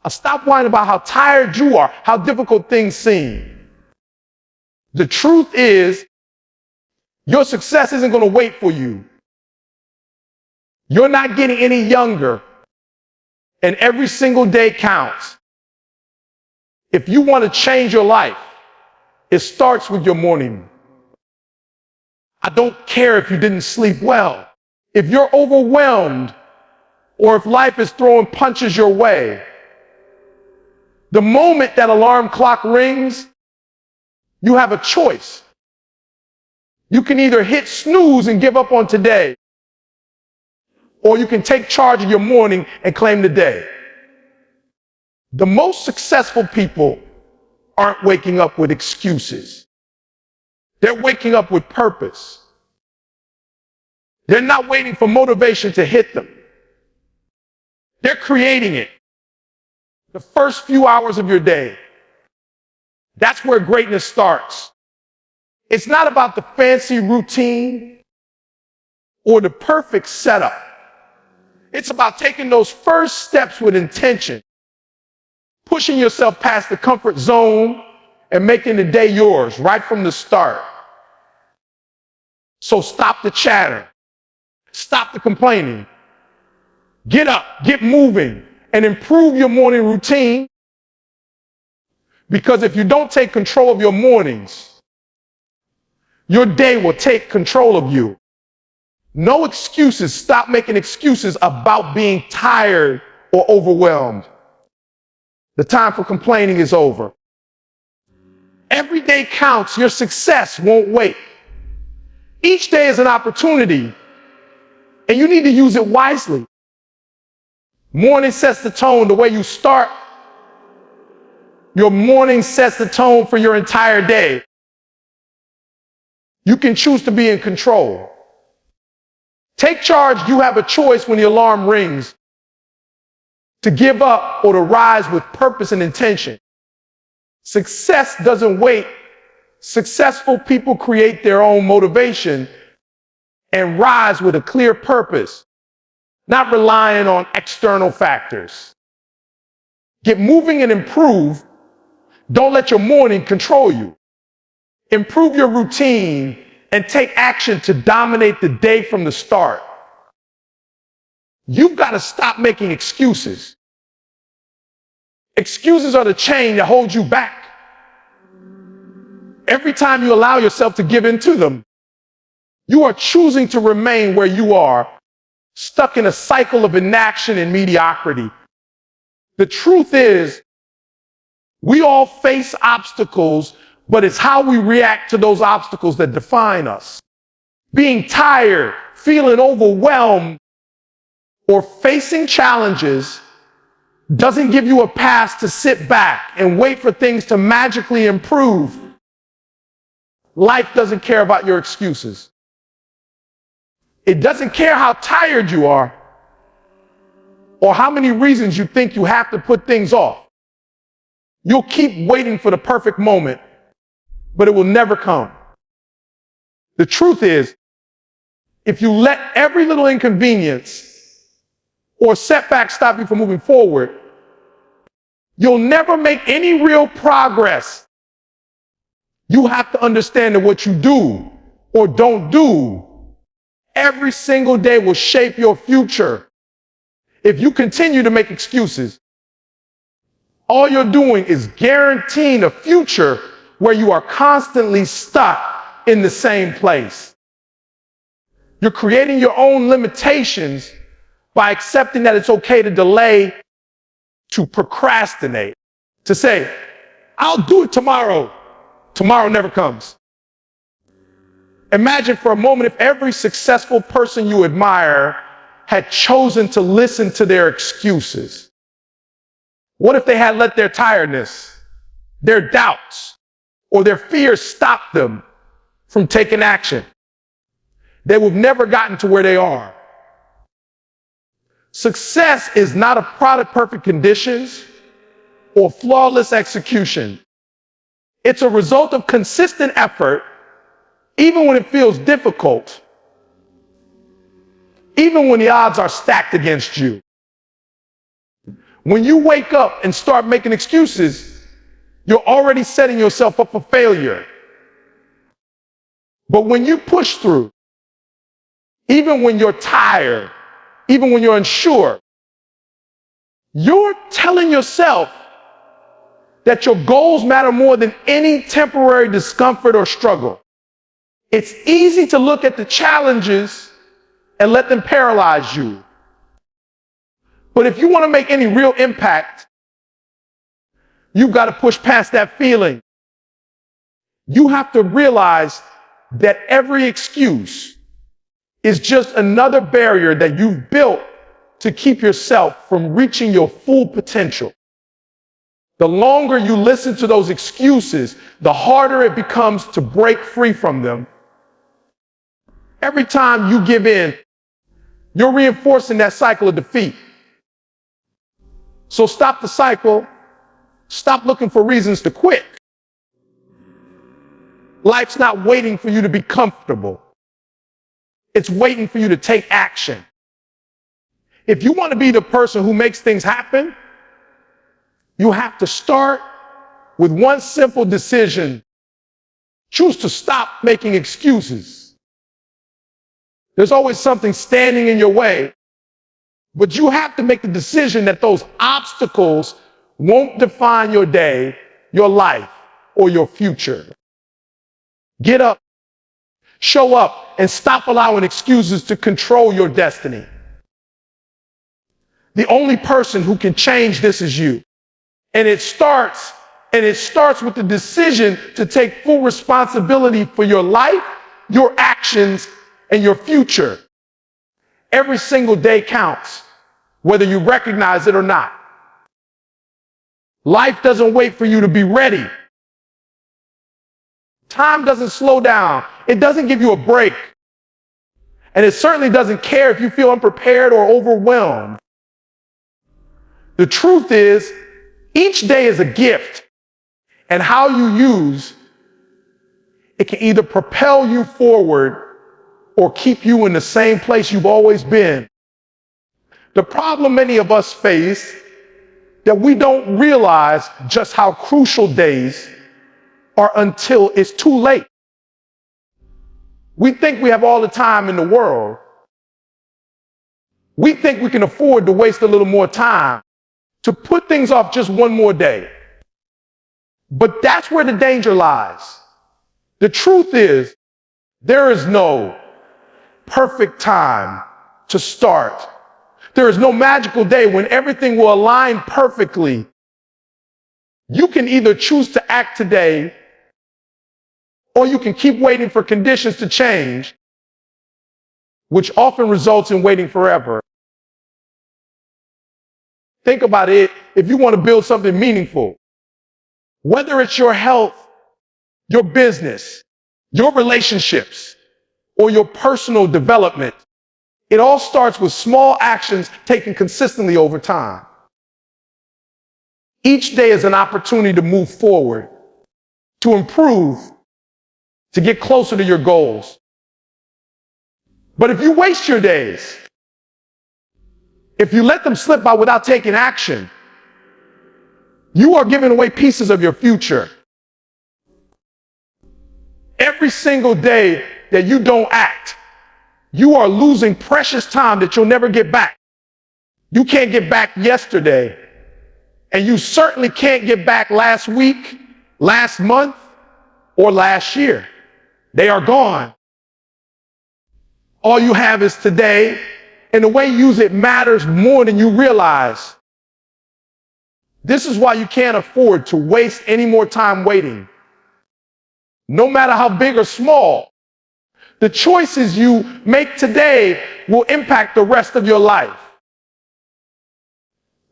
Stop whining about how tired you are, how difficult things seem. The truth is, your success isn't going to wait for you. You're not getting any younger, and every single day counts. If you want to change your life, it starts with your morning. I don't care if you didn't sleep well. If you're overwhelmed, or if life is throwing punches your way, the moment that alarm clock rings, you have a choice. You can either hit snooze and give up on today, or you can take charge of your morning and claim the day. The most successful people aren't waking up with excuses. They're waking up with purpose. They're not waiting for motivation to hit them. They're creating it. The first few hours of your day, that's where greatness starts. It's not about the fancy routine or the perfect setup. It's about taking those first steps with intention, pushing yourself past the comfort zone and making the day yours right from the start. So stop the chatter. Stop the complaining. Get up, get moving, and improve your morning routine. Because if you don't take control of your mornings, your day will take control of you. No excuses. Stop making excuses about being tired or overwhelmed. The time for complaining is over. Every day counts. Your success won't wait. Each day is an opportunity, and you need to use it wisely. Morning sets the tone. The way you start your morning sets the tone for your entire day. You can choose to be in control. Take charge. You have a choice when the alarm rings to give up or to rise with purpose and intention. Success doesn't wait. Successful people create their own motivation and rise with a clear purpose, not relying on external factors. Get moving and improve. Don't let your morning control you. Improve your routine and take action to dominate the day from the start. You've got to stop making excuses. Excuses are the chain that holds you back. Every time you allow yourself to give in to them, you are choosing to remain where you are, stuck in a cycle of inaction and mediocrity. The truth is, we all face obstacles, but it's how we react to those obstacles that define us. Being tired, feeling overwhelmed, or facing challenges doesn't give you a pass to sit back and wait for things to magically improve. Life doesn't care about your excuses. It doesn't care how tired you are or how many reasons you think you have to put things off. You'll keep waiting for the perfect moment, but it will never come. The truth is, if you let every little inconvenience or setback stop you from moving forward, you'll never make any real progress. You have to understand that what you do or don't do every single day will shape your future. If you continue to make excuses, all you're doing is guaranteeing a future where you are constantly stuck in the same place. You're creating your own limitations by accepting that it's okay to delay, to procrastinate, to say, I'll do it tomorrow. Tomorrow never comes. Imagine for a moment if every successful person you admire had chosen to listen to their excuses. What if they had let their tiredness, their doubts, or their fears stop them from taking action? They would have never gotten to where they are. Success is not a product of perfect conditions or flawless execution. It's a result of consistent effort, even when it feels difficult, even when the odds are stacked against you. When you wake up and start making excuses, you're already setting yourself up for failure. But when you push through, even when you're tired, even when you're unsure, you're telling yourself that your goals matter more than any temporary discomfort or struggle. It's easy to look at the challenges and let them paralyze you. But if you want to make any real impact, you've got to push past that feeling. You have to realize that every excuse is just another barrier that you've built to keep yourself from reaching your full potential. The longer you listen to those excuses, the harder it becomes to break free from them. Every time you give in, you're reinforcing that cycle of defeat. So stop the cycle. Stop looking for reasons to quit. Life's not waiting for you to be comfortable. It's waiting for you to take action. If you want to be the person who makes things happen, you have to start with one simple decision. Choose to stop making excuses. There's always something standing in your way, but you have to make the decision that those obstacles won't define your day, your life, or your future. Get up, show up, and stop allowing excuses to control your destiny. The only person who can change this is you. And it starts with the decision to take full responsibility for your life, your actions, and your future. Every single day counts, whether you recognize it or not. Life doesn't wait for you to be ready. Time doesn't slow down. It doesn't give you a break. And it certainly doesn't care if you feel unprepared or overwhelmed. The truth is, each day is a gift, and how you use it can either propel you forward or keep you in the same place you've always been. The problem many of us face that we don't realize just how crucial days are until it's too late. We think we have all the time in the world. We think we can afford to waste a little more time, to put things off just one more day. But that's where the danger lies. The truth is, there is no perfect time to start. There is no magical day when everything will align perfectly. You can either choose to act today, or you can keep waiting for conditions to change, which often results in waiting forever. Think about it if you want to build something meaningful. Whether it's your health, your business, your relationships, or your personal development, it all starts with small actions taken consistently over time. Each day is an opportunity to move forward, to improve, to get closer to your goals. But if you waste your days, if you let them slip by without taking action, you are giving away pieces of your future. Every single day that you don't act, you are losing precious time that you'll never get back. You can't get back yesterday, and you certainly can't get back last week, last month, or last year. They are gone. All you have is today, and the way you use it matters more than you realize. This is why you can't afford to waste any more time waiting. No matter how big or small, the choices you make today will impact the rest of your life.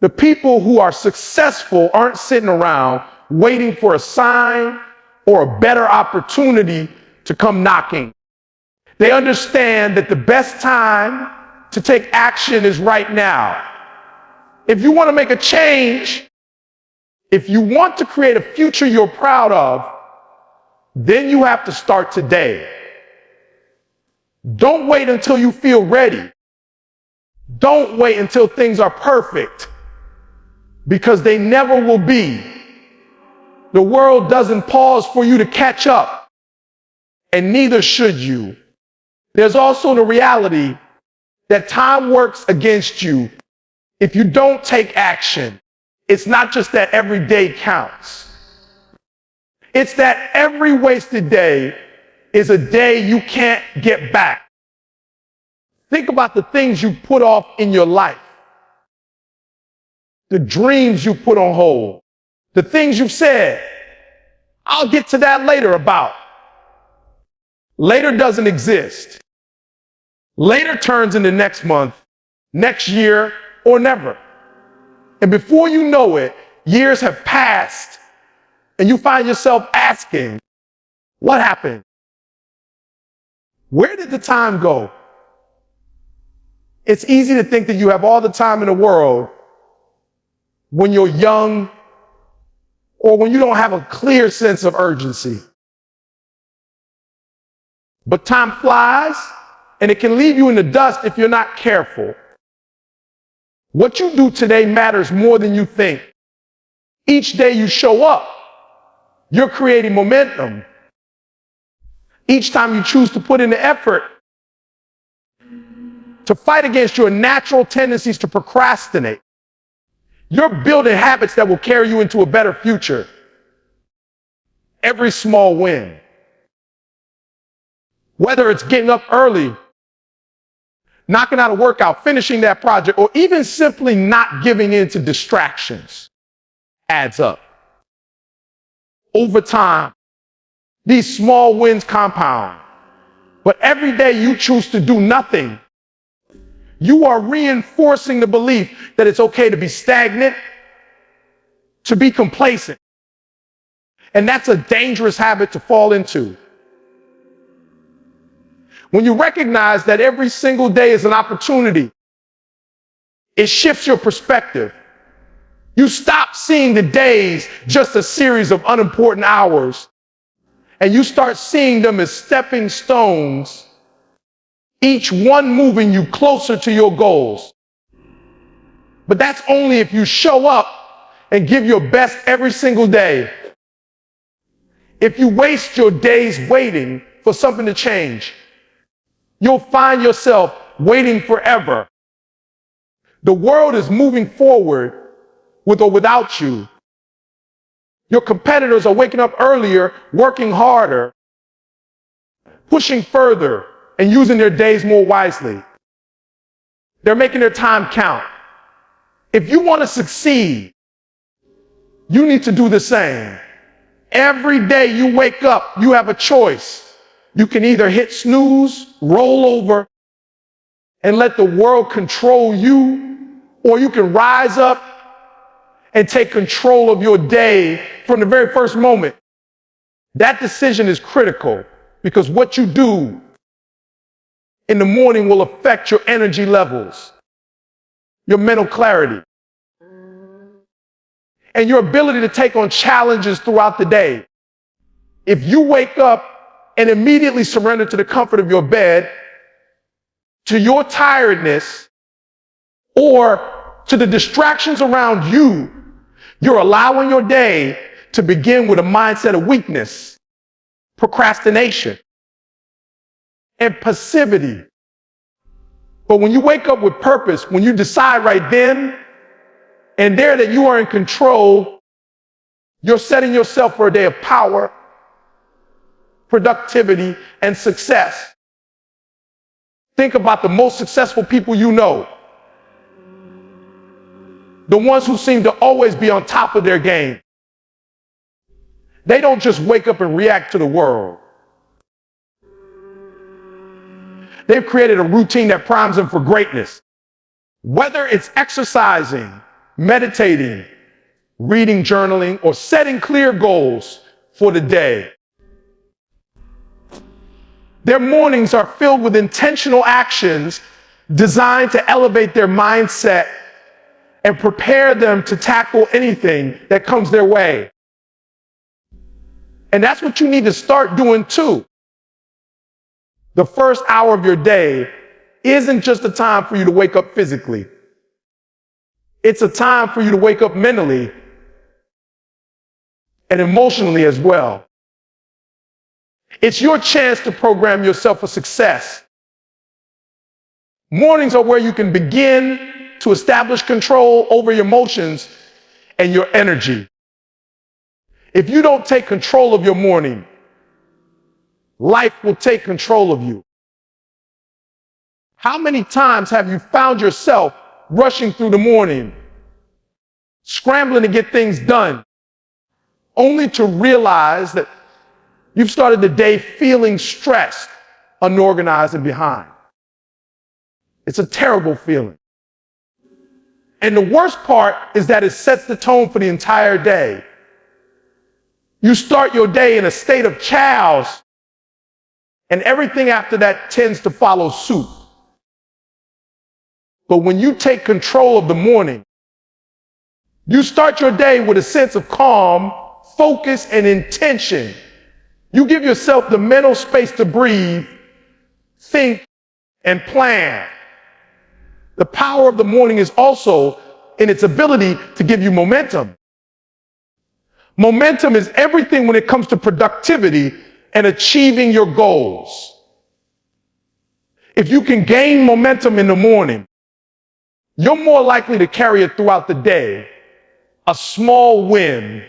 The people who are successful aren't sitting around waiting for a sign or a better opportunity to come knocking. They understand that the best time to take action is right now. If you want to make a change, if you want to create a future you're proud of, then you have to start today. Don't wait until you feel ready. Don't wait until things are perfect. because they never will be. The world doesn't pause for you to catch up, and neither should you. There's also the reality that time works against you if you don't take action. It's not just that every day counts. It's that every wasted day is a day you can't get back. Think about the things you put off in your life, the dreams you put on hold, the things you've said, "I'll get to that later" about. Later doesn't exist. Later turns into next month, next year, or never. And before you know it, years have passed, and you find yourself asking, what happened? Where did the time go? It's easy to think that you have all the time in the world when you're young or when you don't have a clear sense of urgency. But time flies, and it can leave you in the dust if you're not careful. What you do today matters more than you think. Each day you show up, you're creating momentum. Each time you choose to put in the effort to fight against your natural tendencies to procrastinate, you're building habits that will carry you into a better future. Every small win, whether it's getting up early, knocking out a workout, finishing that project, or even simply not giving in to distractions, adds up. Over time, these small wins compound. But every day you choose to do nothing, you are reinforcing the belief that it's okay to be stagnant, to be complacent. And that's a dangerous habit to fall into. When you recognize that every single day is an opportunity, it shifts your perspective. You stop seeing the days just a series of unimportant hours, and you start seeing them as stepping stones, each one moving you closer to your goals. But that's only if you show up and give your best every single day. If you waste your days waiting for something to change, you'll find yourself waiting forever. The world is moving forward with or without you. Your competitors are waking up earlier, working harder, pushing further, and using their days more wisely. They're making their time count. If you want to succeed, you need to do the same. Every day you wake up, you have a choice. You can either hit snooze, roll over, and let the world control you, or you can rise up and take control of your day from the very first moment. That decision is critical because what you do in the morning will affect your energy levels, your mental clarity, and your ability to take on challenges throughout the day. If you wake up and immediately surrender to the comfort of your bed, to your tiredness, or to the distractions around you, you're allowing your day to begin with a mindset of weakness, procrastination, and passivity. But when you wake up with purpose, when you decide right then and there that you are in control, you're setting yourself for a day of power, productivity, and success. Think about the most successful people you know. The ones who seem to always be on top of their game. They don't just wake up and react to the world. They've created a routine that primes them for greatness. Whether it's exercising, meditating, reading, journaling, or setting clear goals for the day. Their mornings are filled with intentional actions designed to elevate their mindset and prepare them to tackle anything that comes their way. And that's what you need to start doing too. The first hour of your day isn't just a time for you to wake up physically. It's a time for you to wake up mentally and emotionally as well. It's your chance to program yourself for success. Mornings are where you can begin to establish control over your emotions and your energy. If you don't take control of your morning, life will take control of you. How many times have you found yourself rushing through the morning, scrambling to get things done, only to realize that you've started the day feeling stressed, unorganized, and behind? It's a terrible feeling. And the worst part is that it sets the tone for the entire day. You start your day in a state of chaos, and everything after that tends to follow suit. But when you take control of the morning, you start your day with a sense of calm, focus, and intention. You give yourself the mental space to breathe, think, and plan. The power of the morning is also in its ability to give you momentum. Momentum is everything when it comes to productivity and achieving your goals. If you can gain momentum in the morning, you're more likely to carry it throughout the day. A small win,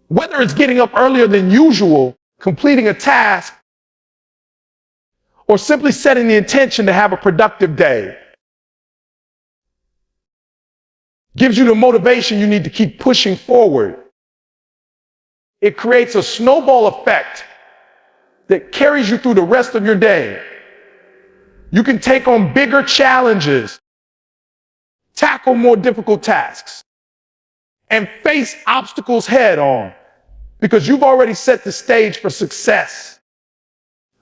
whether it's getting up earlier than usual, completing a task, or simply setting the intention to have a productive day, gives you the motivation you need to keep pushing forward. It creates a snowball effect that carries you through the rest of your day. You can take on bigger challenges, tackle more difficult tasks, and face obstacles head on because you've already set the stage for success.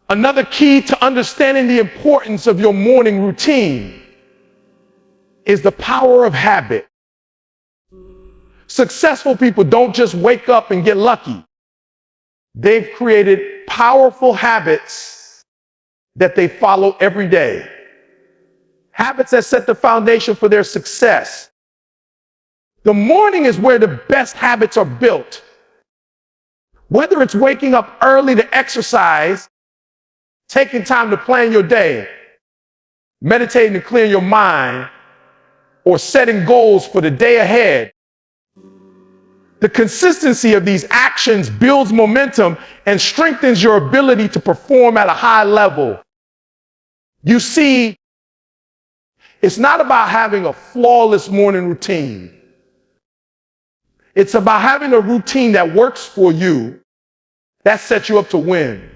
Another key to understanding the importance of your morning routine is the power of habit. Successful people don't just wake up and get lucky. They've created powerful habits that they follow every day. Habits that set the foundation for their success. The morning is where the best habits are built. Whether it's waking up early to exercise, taking time to plan your day, meditating to clear your mind, or setting goals for the day ahead, the consistency of these actions builds momentum and strengthens your ability to perform at a high level. You see, it's not about having a flawless morning routine. It's about having a routine that works for you, that sets you up to win.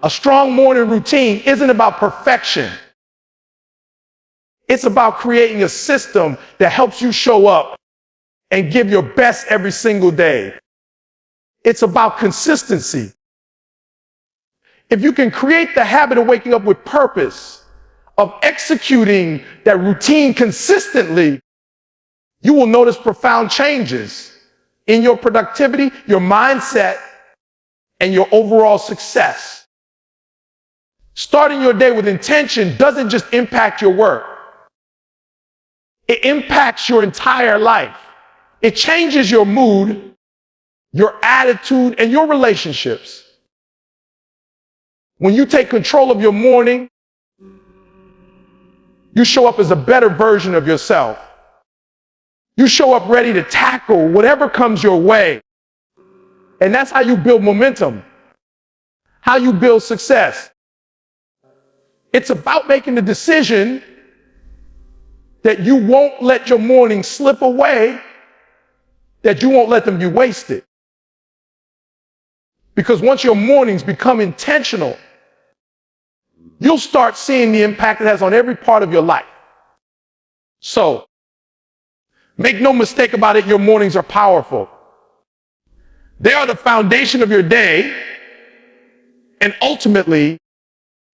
A strong morning routine isn't about perfection. It's about creating a system that helps you show up and give your best every single day. It's about consistency. If you can create the habit of waking up with purpose, of executing that routine consistently, you will notice profound changes in your productivity, your mindset, and your overall success. Starting your day with intention doesn't just impact your work. It impacts your entire life. It changes your mood, your attitude, and your relationships. When you take control of your morning, you show up as a better version of yourself. You show up ready to tackle whatever comes your way. And that's how you build momentum, how you build success. It's about making the decision that you won't let your morning slip away, that you won't let them be wasted. Because once your mornings become intentional, you'll start seeing the impact it has on every part of your life. So, make no mistake about it, your mornings are powerful. They are the foundation of your day, and ultimately,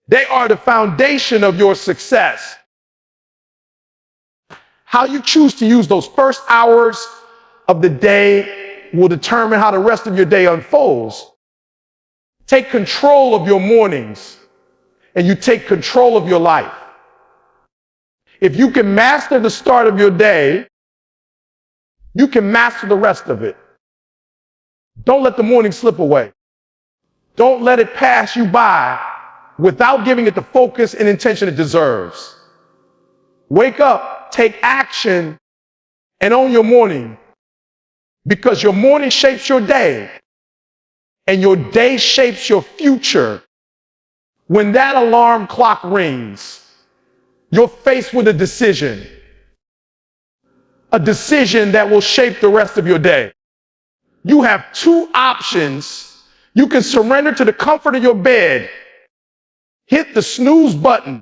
they are the foundation of your success. How you choose to use those first hours of the day will determine how the rest of your day unfolds. Take control of your mornings, and you take control of your life. If you can master the start of your day, you can master the rest of it. Don't let the morning slip away. Don't let it pass you by without giving it the focus and intention it deserves. Wake up, take action, and own your morning, because your morning shapes your day and your day shapes your future. When that alarm clock rings, you're faced with a decision that will shape the rest of your day. You have two options. You can surrender to the comfort of your bed, hit the snooze button,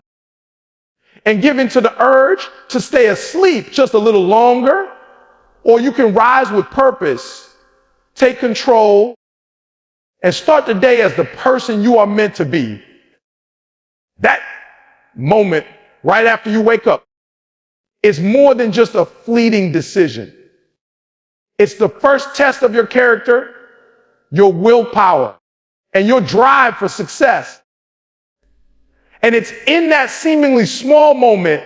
and give in to the urge to stay asleep just a little longer, or you can rise with purpose, take control, and start the day as the person you are meant to be. That moment right after you wake up is more than just a fleeting decision. It's the first test of your character, your willpower, and your drive for success. And it's in that seemingly small moment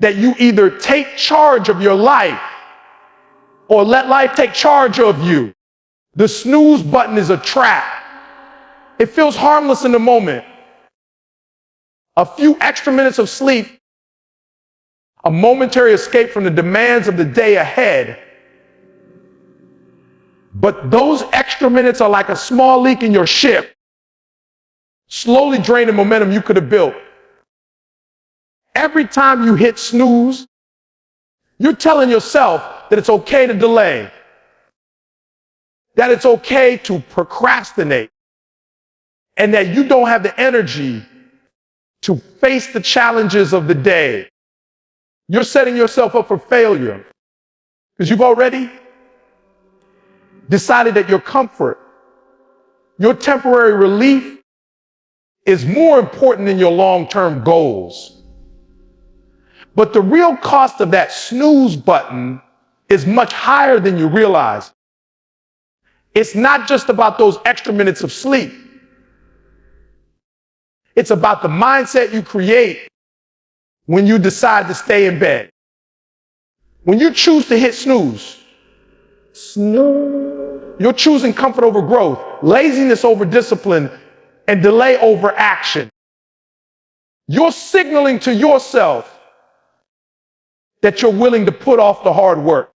that you either take charge of your life or let life take charge of you. The snooze button is a trap. It feels harmless in the moment. A few extra minutes of sleep, a momentary escape from the demands of the day ahead. But those extra minutes are like a small leak in your ship, slowly draining momentum you could have built. Every time you hit snooze, you're telling yourself that it's okay to delay, that it's okay to procrastinate, and that you don't have the energy to face the challenges of the day. You're setting yourself up for failure because you've already decided that your comfort, your temporary relief is more important than your long-term goals. But the real cost of that snooze button is much higher than you realize. It's not just about those extra minutes of sleep. It's about the mindset you create when you decide to stay in bed. When you choose to hit snooze, you're choosing comfort over growth, laziness over discipline, and delay over action. You're signaling to yourself that you're willing to put off the hard work,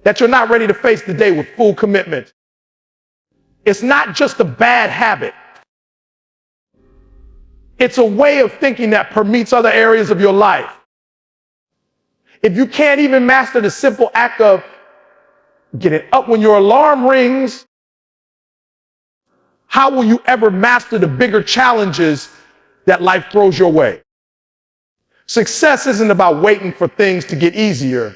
that you're not ready to face the day with full commitment. It's not just a bad habit. It's a way of thinking that permeates other areas of your life. If you can't even master the simple act of getting up when your alarm rings, how will you ever master the bigger challenges that life throws your way? Success isn't about waiting for things to get easier.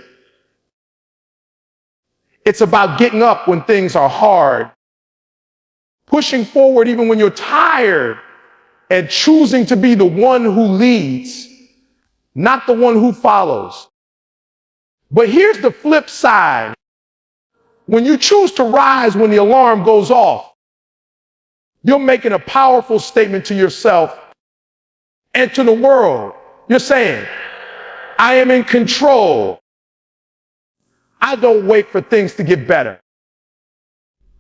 It's about getting up when things are hard, pushing forward even when you're tired, and choosing to be the one who leads, not the one who follows. But here's the flip side. When you choose to rise when the alarm goes off, you're making a powerful statement to yourself and to the world. You're saying, I am in control. I don't wait for things to get better.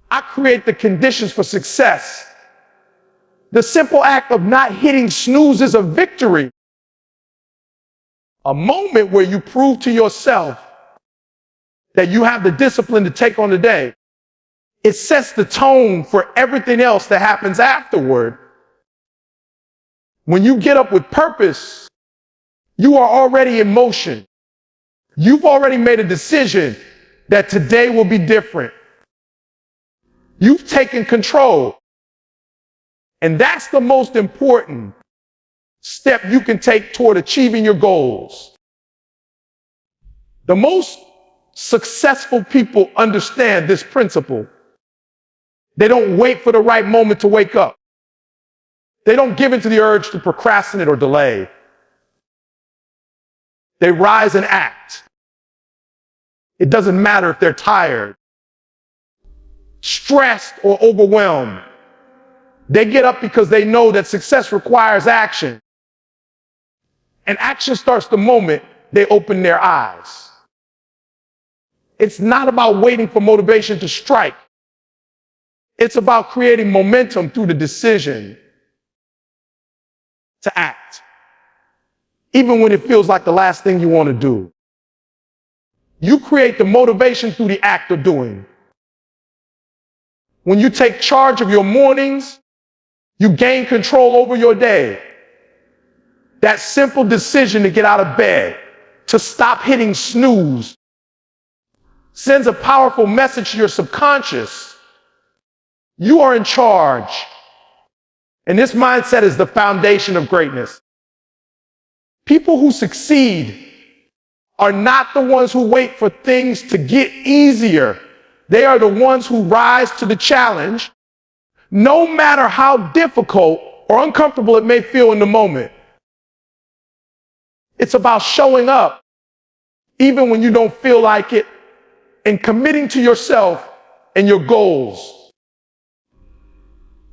I create the conditions for success. The simple act of not hitting snooze is a victory. A moment where you prove to yourself that you have the discipline to take on the day. It sets the tone for everything else that happens afterward. When you get up with purpose, you are already in motion. You've already made a decision that today will be different. You've taken control. And that's the most important step you can take toward achieving your goals. The most successful people understand this principle. They don't wait for the right moment to wake up. They don't give in to the urge to procrastinate or delay. They rise and act. It doesn't matter if they're tired, stressed, or overwhelmed. They get up because they know that success requires action. And action starts the moment they open their eyes. It's not about waiting for motivation to strike. It's about creating momentum through the decision to act, even when it feels like the last thing you want to do. You create the motivation through the act of doing. When you take charge of your mornings, you gain control over your day. That simple decision to get out of bed, to stop hitting snooze, sends a powerful message to your subconscious. You are in charge. And this mindset is the foundation of greatness. People who succeed are not the ones who wait for things to get easier. They are the ones who rise to the challenge, no matter how difficult or uncomfortable it may feel in the moment. It's about showing up, even when you don't feel like it, and committing to yourself and your goals,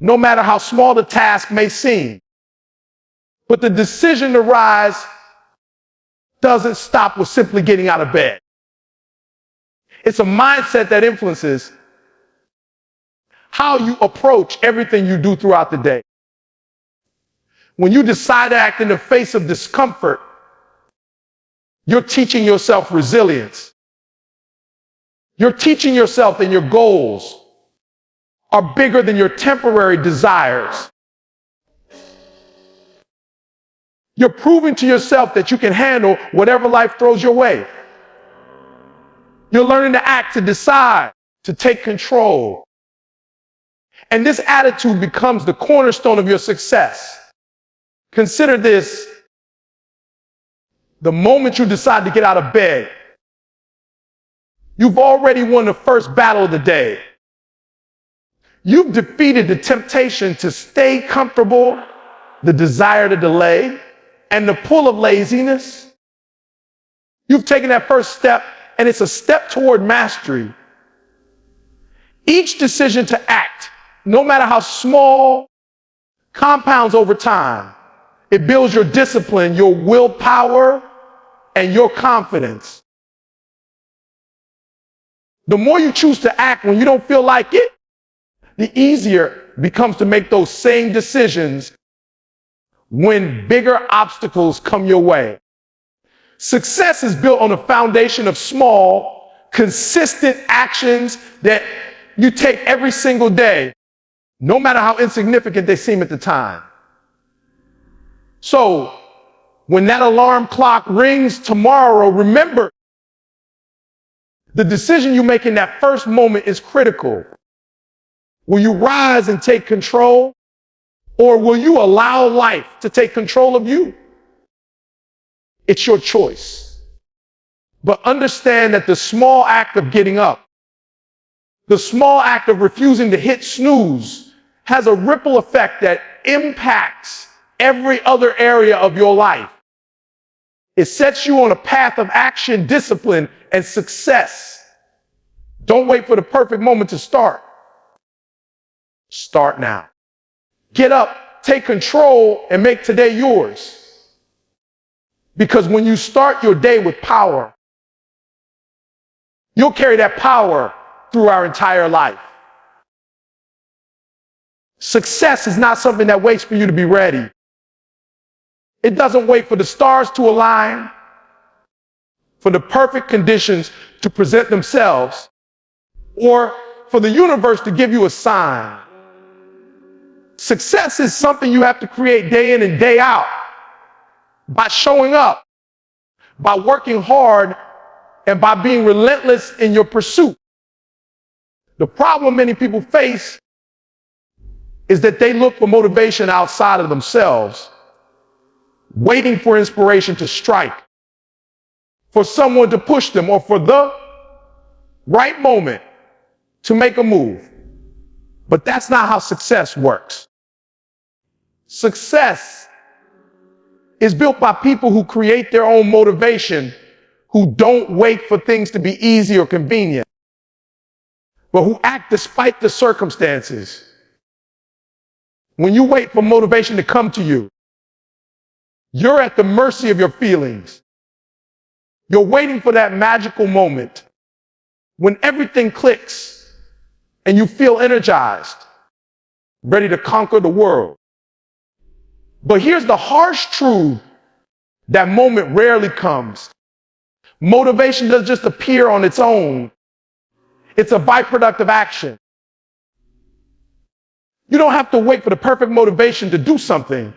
no matter how small the task may seem. But the decision to rise doesn't stop with simply getting out of bed. It's a mindset that influences how you approach everything you do throughout the day. When you decide to act in the face of discomfort, you're teaching yourself resilience. You're teaching yourself that your goals are bigger than your temporary desires. You're proving to yourself that you can handle whatever life throws your way. You're learning to act, to decide, to take control. And this attitude becomes the cornerstone of your success. Consider this: the moment you decide to get out of bed, you've already won the first battle of the day. You've defeated the temptation to stay comfortable, the desire to delay, and the pull of laziness. You've taken that first step, and it's a step toward mastery. Each decision to act, no matter how small, compounds over time. It builds your discipline, your willpower, and your confidence. The more you choose to act when you don't feel like it, the easier it becomes to make those same decisions when bigger obstacles come your way. Success is built on a foundation of small, consistent actions that you take every single day, no matter how insignificant they seem at the time. So, when that alarm clock rings tomorrow, remember, the decision you make in that first moment is critical. Will you rise and take control, or will you allow life to take control of you? It's your choice. But understand that the small act of getting up, the small act of refusing to hit snooze, has a ripple effect that impacts every other area of your life. It sets you on a path of action, discipline, and success. Don't wait for the perfect moment to start. Start now. Get up, take control, and make today yours. Because when you start your day with power, you'll carry that power through our entire life. Success is not something that waits for you to be ready. It doesn't wait for the stars to align, for the perfect conditions to present themselves, or for the universe to give you a sign. Success is something you have to create day in and day out, by showing up, by working hard, and by being relentless in your pursuit. The problem many people face is that they look for motivation outside of themselves, waiting for inspiration to strike, for someone to push them, or for the right moment to make a move. But that's not how success works. Success is built by people who create their own motivation, who don't wait for things to be easy or convenient, but who act despite the circumstances. When you wait for motivation to come to you, You're at the mercy of your feelings. You're waiting for that magical moment when everything clicks and you feel energized, ready to conquer the world. But here's the harsh truth: that moment rarely comes. Motivation doesn't just appear on its own. It's a byproduct of action. You don't have to wait for the perfect motivation to do something.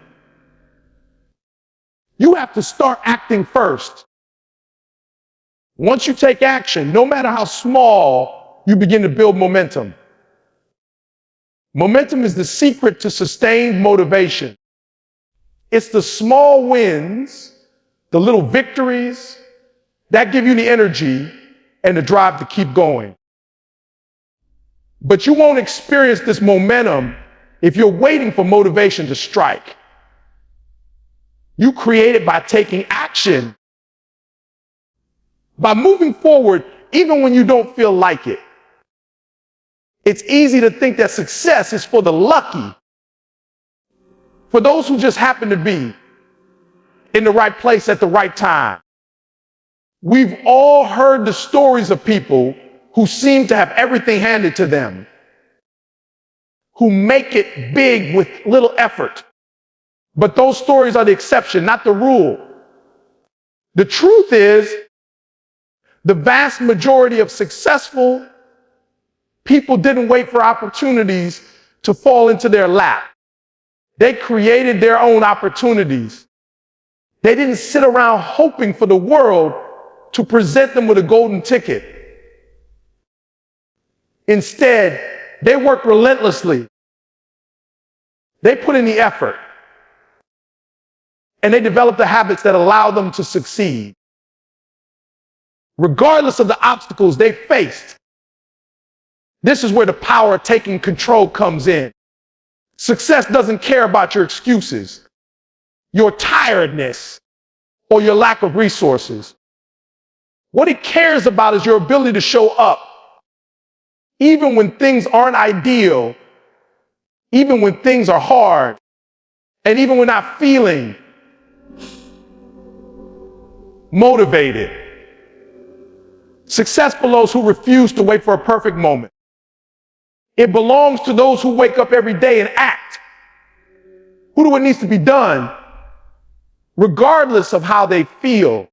You have to start acting first. Once you take action, no matter how small, you begin to build momentum. Momentum is the secret to sustained motivation. It's the small wins, the little victories, that give you the energy and the drive to keep going. But you won't experience this momentum if you're waiting for motivation to strike. You create it by taking action, by moving forward even when you don't feel like it. It's easy to think that success is for the lucky, for those who just happen to be in the right place at the right time. We've all heard the stories of people who seem to have everything handed to them, who make it big with little effort. But those stories are the exception, not the rule. The truth is, the vast majority of successful people didn't wait for opportunities to fall into their lap. They created their own opportunities. They didn't sit around hoping for the world to present them with a golden ticket. Instead, they worked relentlessly. They put in the effort. And they developed the habits that allow them to succeed. Regardless of the obstacles they faced. This is where the power of taking control comes in. Success doesn't care about your excuses, your tiredness, or your lack of resources. What it cares about is your ability to show up, even when things aren't ideal, even when things are hard, and even when not feeling motivated. Success belongs to those who refuse to wait for a perfect moment. It belongs to those who wake up every day and act. Who do what needs to be done, regardless of how they feel.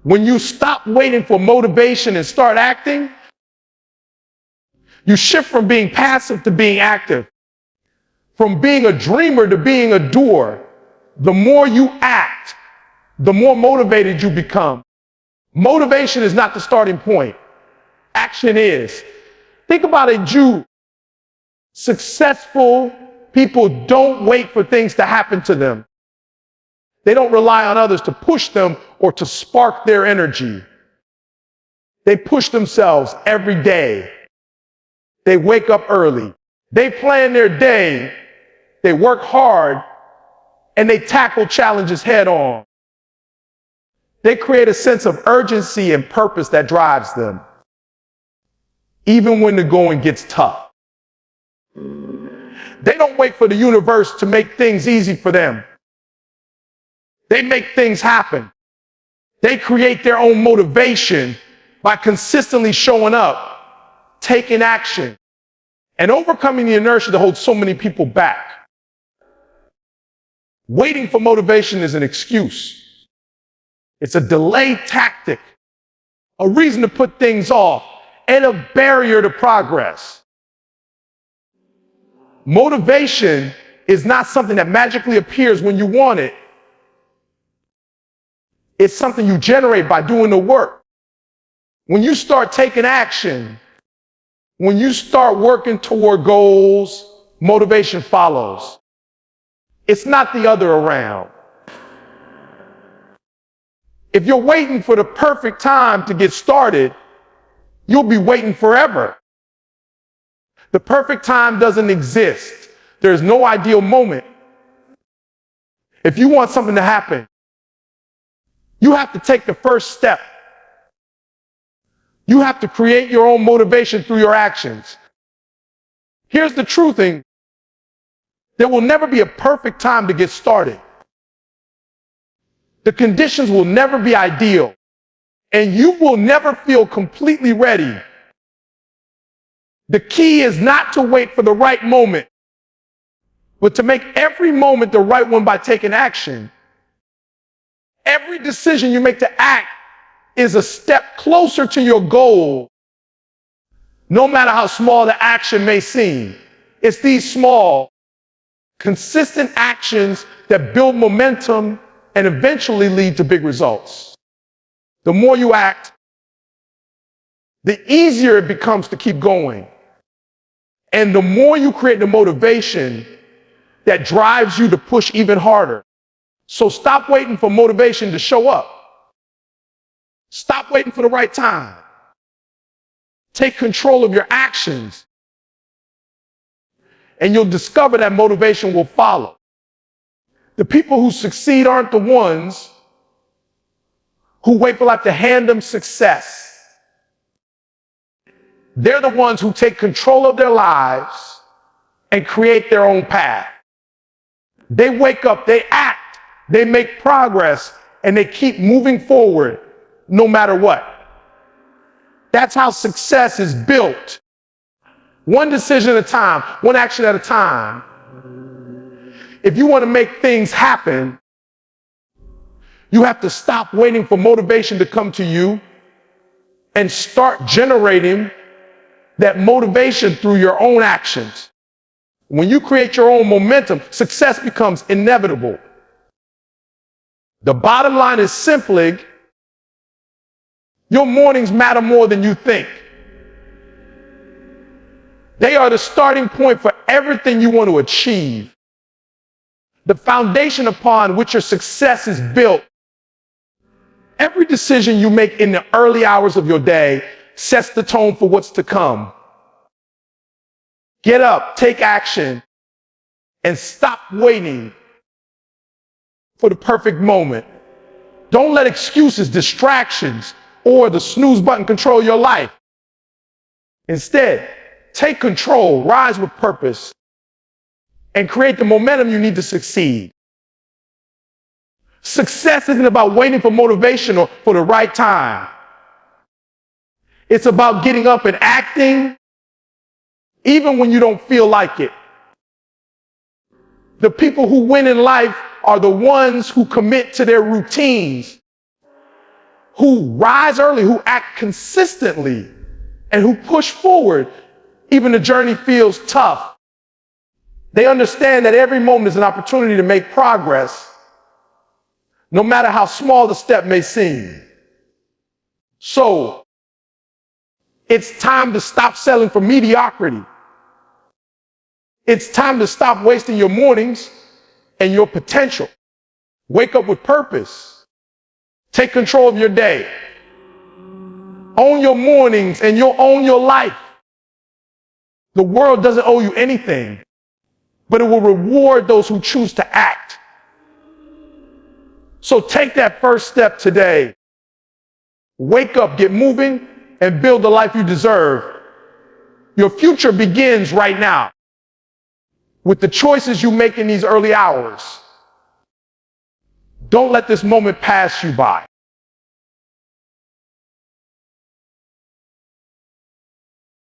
When you stop waiting for motivation and start acting, you shift from being passive to being active, from being a dreamer to being a doer. The more you act, the more motivated you become. Motivation is not the starting point. Action is. Think about it, Jude. Successful people don't wait for things to happen to them. They don't rely on others to push them or to spark their energy. They push themselves every day. They wake up early. They plan their day. They work hard, and they tackle challenges head on. They create a sense of urgency and purpose that drives them, even when the going gets tough. They don't wait for the universe to make things easy for them. They make things happen. They create their own motivation by consistently showing up, taking action, and overcoming the inertia that holds so many people back. Waiting for motivation is an excuse. It's a delay tactic, a reason to put things off, and a barrier to progress. Motivation is not something that magically appears when you want it. It's something you generate by doing the work. When you start taking action, when you start working toward goals, motivation follows. It's not the other around. If you're waiting for the perfect time to get started, you'll be waiting forever. The perfect time doesn't exist. There's no ideal moment. If you want something to happen, you have to take the first step. You have to create your own motivation through your actions. Here's the true thing. There will never be a perfect time to get started. The conditions will never be ideal, and you will never feel completely ready. The key is not to wait for the right moment, but to make every moment the right one by taking action. Every decision you make to act is a step closer to your goal, no matter how small the action may seem. It's these small, consistent actions that build momentum and eventually lead to big results. The more you act, the easier it becomes to keep going. And the more you create the motivation that drives you to push even harder. So stop waiting for motivation to show up. Stop waiting for the right time. Take control of your actions, and you'll discover that motivation will follow. The people who succeed aren't the ones who wait for life to hand them success. They're the ones who take control of their lives and create their own path. They wake up, they act, they make progress, and they keep moving forward no matter what. That's how success is built. One decision at a time, one action at a time. If you want to make things happen, you have to stop waiting for motivation to come to you and start generating that motivation through your own actions. When you create your own momentum, success becomes inevitable. The bottom line is simply, your mornings matter more than you think. They are the starting point for everything you want to achieve. The foundation upon which your success is built. Every decision you make in the early hours of your day sets the tone for what's to come. Get up, take action, and stop waiting for the perfect moment. Don't let excuses, distractions, or the snooze button control your life. Instead, take control, rise with purpose, and create the momentum you need to succeed. Success isn't about waiting for motivation or for the right time. It's about getting up and acting, even when you don't feel like it. The people who win in life are the ones who commit to their routines, who rise early, who act consistently, and who push forward even the journey feels tough. They understand that every moment is an opportunity to make progress, no matter how small the step may seem. So, it's time to stop settling for mediocrity. It's time to stop wasting your mornings and your potential. Wake up with purpose. Take control of your day. Own your mornings and you'll own your life. The world doesn't owe you anything, but it will reward those who choose to act. So take that first step today. Wake up, get moving, and build the life you deserve. Your future begins right now with the choices you make in these early hours. Don't let this moment pass you by.